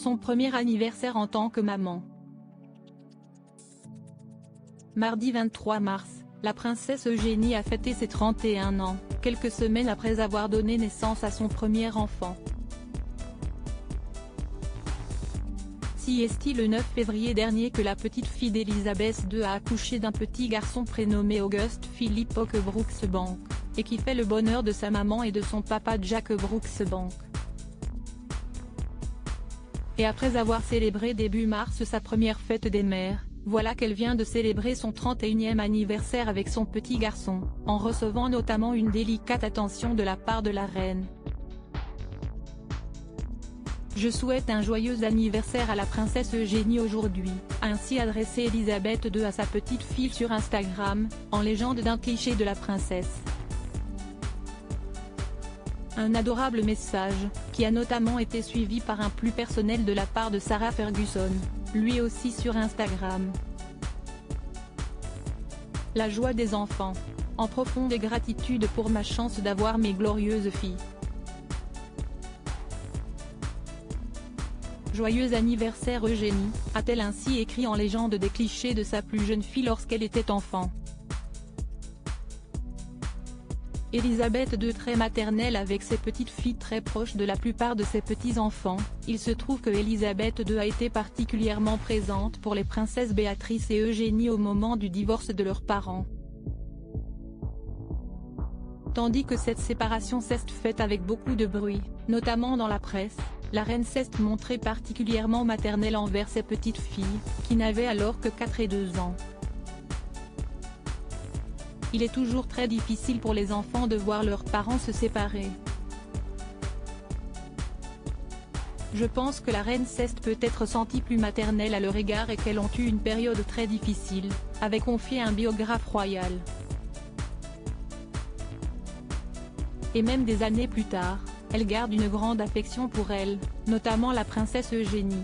Son premier anniversaire en tant que maman. Mardi 23 mars, la princesse Eugénie a fêté ses 31 ans, quelques semaines après avoir donné naissance à son premier enfant. Si est le 9 février dernier que la petite fille d'Elisabeth II a accouché d'un petit garçon prénommé Auguste Philippe Brooksbank, et qui fait le bonheur de sa maman et de son papa Jack Brooksbank. Et après avoir célébré début mars sa première fête des mères, voilà qu'elle vient de célébrer son 31e anniversaire avec son petit garçon, en recevant notamment une délicate attention de la part de la reine. Je souhaite un joyeux anniversaire à la princesse Eugénie aujourd'hui, a ainsi adressé Elisabeth II à sa petite fille sur Instagram, en légende d'un cliché de la princesse. Un adorable message, qui a notamment été suivi par un plus personnel de la part de Sarah Ferguson, lui aussi sur Instagram. La joie des enfants. En profonde gratitude pour ma chance d'avoir mes glorieuses filles. Joyeux anniversaire Eugénie, a-t-elle ainsi écrit en légende des clichés de sa plus jeune fille lorsqu'elle était enfant. Elisabeth II très maternelle avec ses petites filles très proches de la plupart de ses petits-enfants, il se trouve que Elisabeth II a été particulièrement présente pour les princesses Béatrice et Eugénie au moment du divorce de leurs parents. Tandis que cette séparation s'est faite avec beaucoup de bruit, notamment dans la presse, la reine s'est montrée particulièrement maternelle envers ses petites filles, qui n'avaient alors que 4 et 2 ans. Il est toujours très difficile pour les enfants de voir leurs parents se séparer. Je pense que la reine s'est peut-être sentie plus maternelle à leur égard et qu'elles ont eu une période très difficile, avait confié un biographe royal. Et même des années plus tard, elle garde une grande affection pour elle, notamment la princesse Eugénie.